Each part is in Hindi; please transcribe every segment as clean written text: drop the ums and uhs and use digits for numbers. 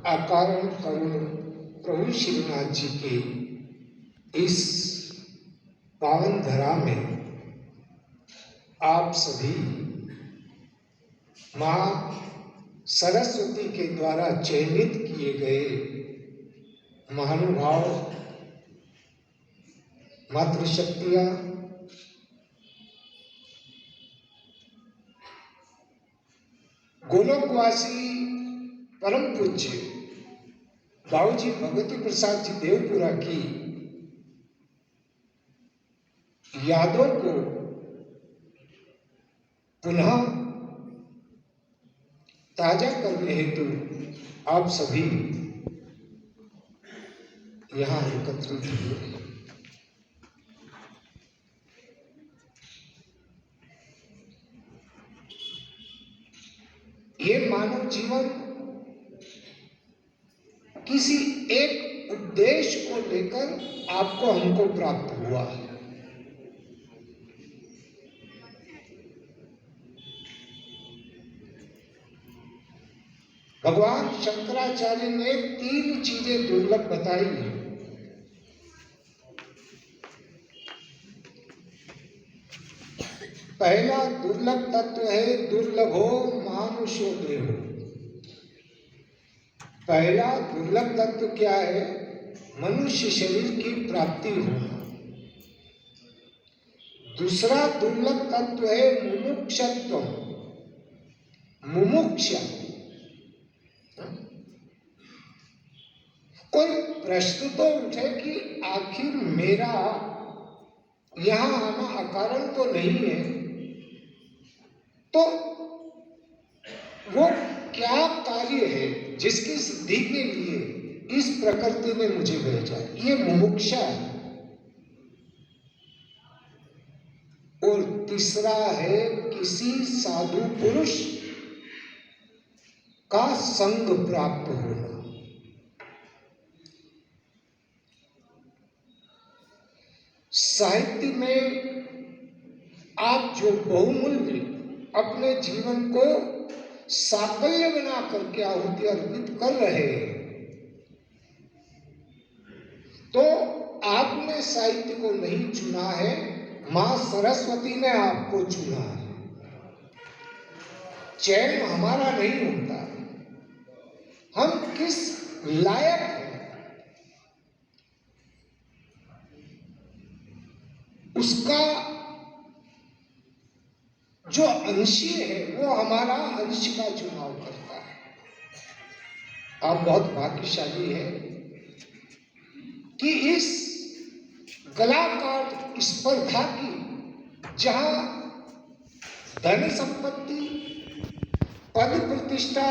अकारण करुण प्रभु श्रीनाथ जी के इस पावन धरा में आप सभी मां सरस्वती के द्वारा चयनित किए गए महानुभाव मातृशक्तियां गोलोकवासी परम पूज्य बाबूजी भगवती प्रसाद जी देवपुरा की यादों को पुनः ताजा करने हेतु आप सभी यहां एकत्रित हुए। ये मानव जीवन किसी एक उद्देश्य को लेकर आपको हमको प्राप्त हुआ है। भगवान शंकराचार्य ने 3 चीजें दुर्लभ बताई हैं। पहला दुर्लभ तत्व है दुर्लभो मानुषो देहो। पहला दुर्लभ तत्व क्या है? मनुष्य शरीर की प्राप्ति होना। दूसरा दुर्लभ तत्व है मुमुक्षत्व, मुमुक्षा। कोई प्रश्न तो उठे कि आखिर मेरा यहां आना अकारण तो नहीं है, तो वो क्या कार्य है जिसकी सिद्धि के लिए इस प्रकृति ने मुझे भेजा? ये मुमुक्षा है। और तीसरा है किसी साधु पुरुष का संग प्राप्त होना। साहित्य में आप जो बहुमूल्य अपने जीवन को साफल्य बना करके आहुति अर्पित कर रहे हैं, तो आपने साहित्य को नहीं चुना है, मां सरस्वती ने आपको चुना है। चयन हमारा नहीं होता, हम किस लायक हैं उसका जो अंशी है वो हमारा अंश का चुनाव करता है। आप बहुत भाग्यशाली हैं कि इस कलाकार स्पर्धा की, जहां धन संपत्ति, पद प्रतिष्ठा,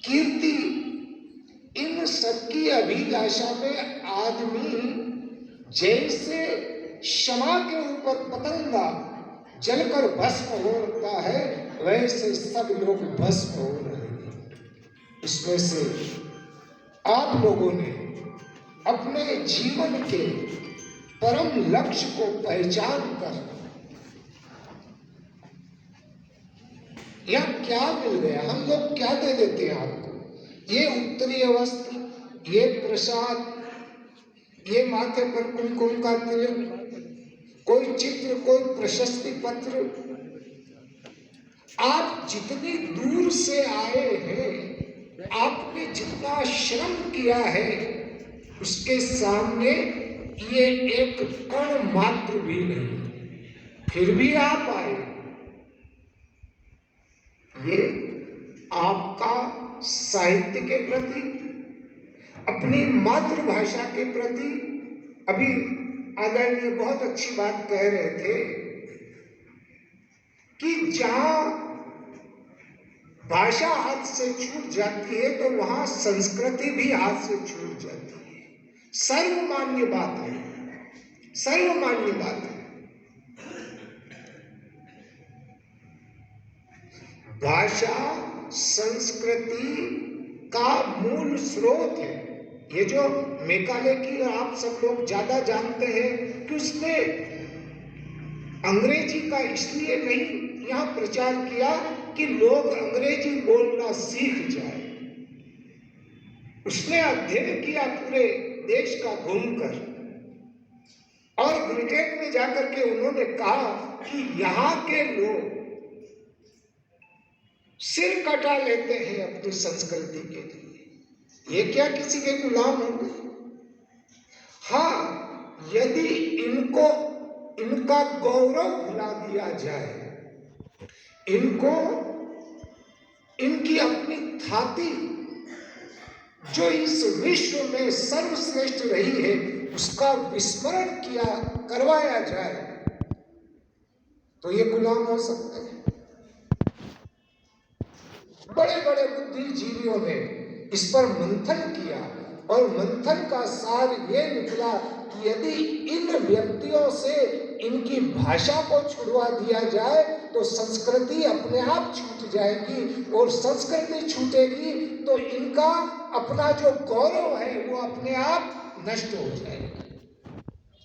कीर्ति, इन सबकी अभिलाषा में आदमी जैसे क्षमा के ऊपर पतंगा जलकर भस्म होता है, वैसे सब लोग भस्म हो रहे हैं। इसमें से आप लोगों ने अपने जीवन के परम लक्ष्य को पहचान कर यह क्या मिल गया, हम लोग क्या दे देते हैं आपको? ये उत्तरीय वस्त्र, ये प्रसाद, ये माथे पर कुमकुम का तिलक, कोई चित्र, कोई प्रशस्ति पत्र। आप जितनी दूर से आए हैं, आपने जितना श्रम किया है, उसके सामने ये एक कण मात्र भी नहीं। फिर भी आप आए। ये आपका साहित्य के प्रति, अपनी मातृभाषा के प्रति, अभी आदरणीय बहुत अच्छी बात कह रहे थे कि जहां भाषा हाथ से छूट जाती है तो वहां संस्कृति भी हाथ से छूट जाती है। सर्वमान्य बात है, सर्वमान्य बात है। भाषा संस्कृति का मूल स्रोत है। ये जो मेघालय की आप सब लोग ज्यादा जानते हैं कि उसने अंग्रेजी का इसलिए नहीं यहाँ प्रचार किया कि लोग अंग्रेजी बोलना सीख जाए। उसने अध्ययन किया पूरे देश का घूमकर, और ब्रिटेन में जाकर के उन्होंने कहा कि यहाँ के लोग सिर कटा लेते हैं अपनी संस्कृति के लिए, ये क्या किसी के गुलाम होंगे? हाँ, यदि इनको इनका गौरव भुला दिया जाए, इनको इनकी अपनी थाती जो इस विश्व में सर्वश्रेष्ठ रही है उसका विस्मरण करवाया जाए, तो ये गुलाम हो सकते हैं। बड़े बड़े बुद्धिजीवियों ने इस पर मंथन किया, और मंथन का सार ये निकला कि यदि इन व्यक्तियों से इनकी भाषा को छुड़वा दिया जाए तो संस्कृति अपने आप छूट जाएगी, और संस्कृति छूटेगी तो इनका अपना जो गौरव है वो अपने आप नष्ट हो जाएगा।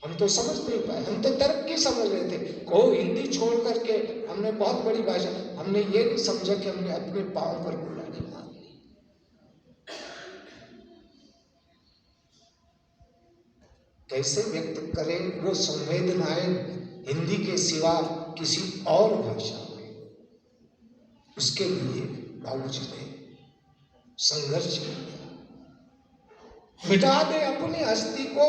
हम तो समझ नहीं पाए, हम तो तर्क की समझ रहे थे, को हिंदी छोड़ करके हमने बहुत बड़ी भाषा, हमने ये नहीं समझा कि हमने अपने पांव पर कुल्हाड़ी मार ली। कैसे व्यक्त करें वो संवेदनाएं हिंदी के सिवा किसी और भाषा में? उसके लिए बाबूजी ने संघर्ष किया। मिटा दे अपनी हस्ती को,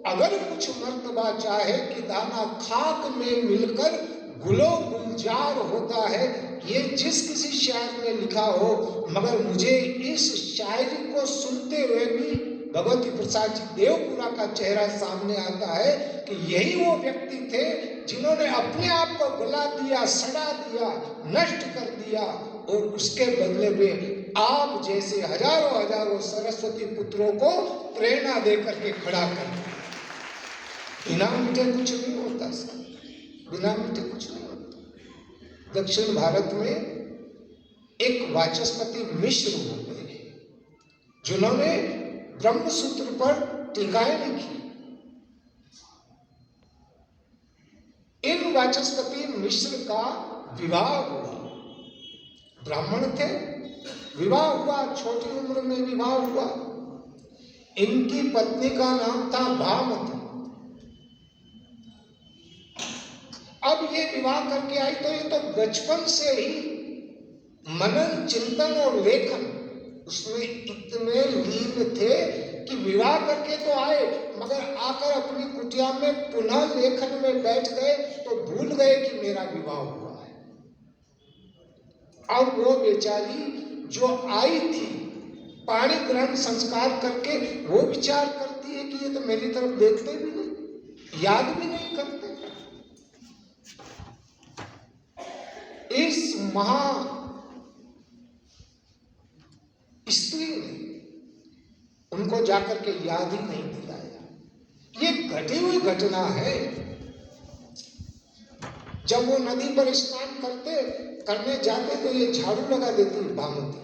अगर कुछ मर्तबा चाहे कि दाना खाक में मिलकर गुलो गुलजार होता है। ये जिस किसी शायर ने लिखा हो, मगर मुझे इस शायरी को सुनते हुए भी भगवती प्रसाद जी देवपुरा का चेहरा सामने आता है कि यही वो व्यक्ति थे जिन्होंने अपने आप को गला दिया, सड़ा दिया, नष्ट कर दिया, और उसके बदले में आप जैसे हजारों हजारों सरस्वती पुत्रों को प्रेरणा देकर के खड़ा कर। बिना मीठे कुछ नहीं होता सर, बिना मीठे कुछ नहीं होता। दक्षिण भारत में एक वाचस्पति मिश्र हो गए जिन्होंने ब्रह्मसूत्र पर टीकाएं लिखी। इन वाचस्पति मिश्र का विवाह हुआ, ब्राह्मण थे, विवाह हुआ, छोटी उम्र में विवाह हुआ। इनकी पत्नी का नाम था भामती। अब ये विवाह करके आई तो ये तो बचपन से ही मनन, चिंतन और लेखन उसमें इतने लीन थे कि विवाह करके तो आए, मगर आकर अपनी कुटिया में पुनः लेखन में बैठ गए तो भूल गए कि मेरा विवाह हुआ है। अब वो बेचारी जो आई थी पाणी ग्रहण संस्कार करके, वो विचार करती है कि ये तो मेरी तरफ देखते भी नहीं, याद भी नहीं करते। इस महा स्त्री ने उनको जाकर के याद ही नहीं दिलाया। ये घटी हुई घटना है। जब वो नदी पर स्नान करने जाते तो ये झाड़ू लगा देती भामती।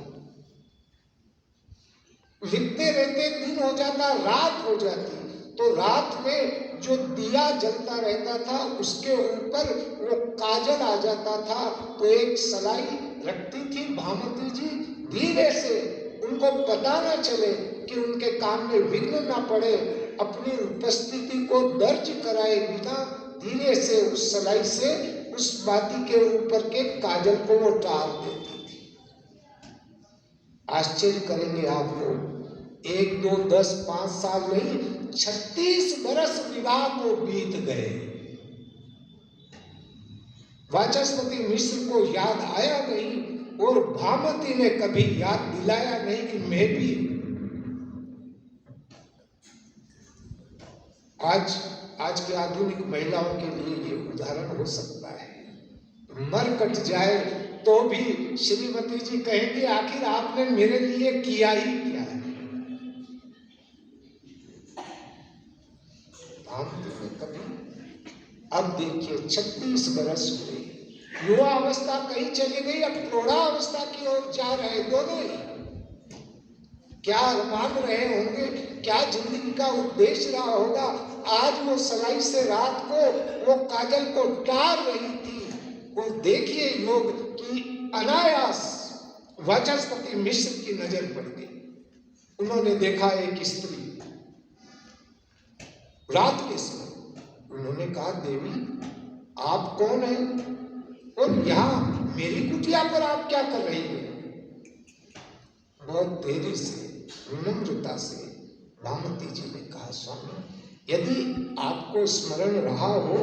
लिखते रहते दिन हो जाता, रात हो जाती, तो रात में जो दिया जलता रहता था उसके ऊपर वो काजल आ जाता था। तो एक सलाई रखती थी भामती जी, धीरे से उनको पता न चले कि उनके काम में विघ्न ना पड़े, अपनी उपस्थिति को दर्ज कराए बिना धीरे से उस सलाई से उस बाती के ऊपर के काजल को वो टार देती थी। आश्चर्य करेंगे आप लोग, 1, 2, 10, 5 साल नहीं, 36 बरस विवाह को बीत गए। वाचस्पति मिश्र को याद आया नहीं और भामती ने कभी याद दिलाया नहीं कि मैं भी। आज के आधुनिक महिलाओं के लिए ये उदाहरण हो सकता है। मर कट जाए तो भी श्रीमती जी कहेंगे आखिर आपने मेरे लिए किया ही क्या है। भामती ने कभी, अब देखिए 36 बरस हुए, युवा अवस्था कहीं चली गई, अब प्रौढ़ा अवस्था की ओर जा रहे दोनों ही। क्या मान रहे होंगे, क्या जिंदगी का उद्देश्य रहा होगा। आज वो सलाई से रात को वो काजल को टार रही थी, और देखिए लोग कि अनायास वाचस्पति मिश्र की नजर पड़ गई। उन्होंने देखा एक स्त्री रात के समय। उन्होंने कहा, देवी आप कौन हैं और यहाँ मेरी कुटिया पर आप क्या कर रही हैं? बहुत देरी से, विनम्रता से भानुमति जी ने कहा, स्वामी यदि आपको स्मरण रहा हो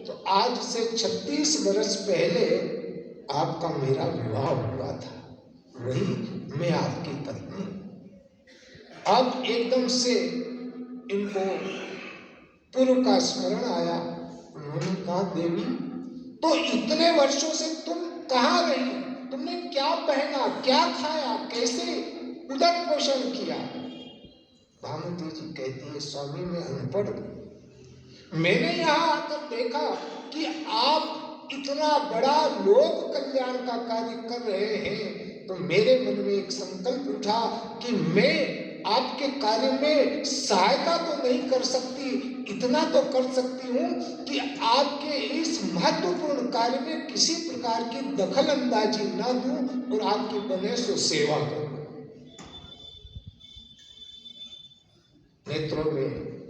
तो आज से 36 वर्ष पहले आपका मेरा विवाह हुआ था, वही मैं आपकी पत्नी। अब एकदम से इनको पूर्व का स्मरण आया। उन्होंने कहा, देवी तो इतने वर्षों से तुम कहाँ रही? तुमने क्या पहना, क्या खाया, कैसे उदर पोषण किया? भानुमति जी कहती है, स्वामी मैं अनपढ़ हूं। मैंने यहाँ आकर देखा कि आप इतना बड़ा लोक कल्याण का कार्य कर रहे हैं, तो मेरे मन में एक संकल्प उठा कि मैं आपके कार्य में सहायता तो नहीं कर सकती, इतना तो कर सकती हूँ कि आपके इस महत्वपूर्ण कार्य में किसी प्रकार की दखल अंदाजी ना दूं और आपकी बने सो सेवा करूं। नेत्रों में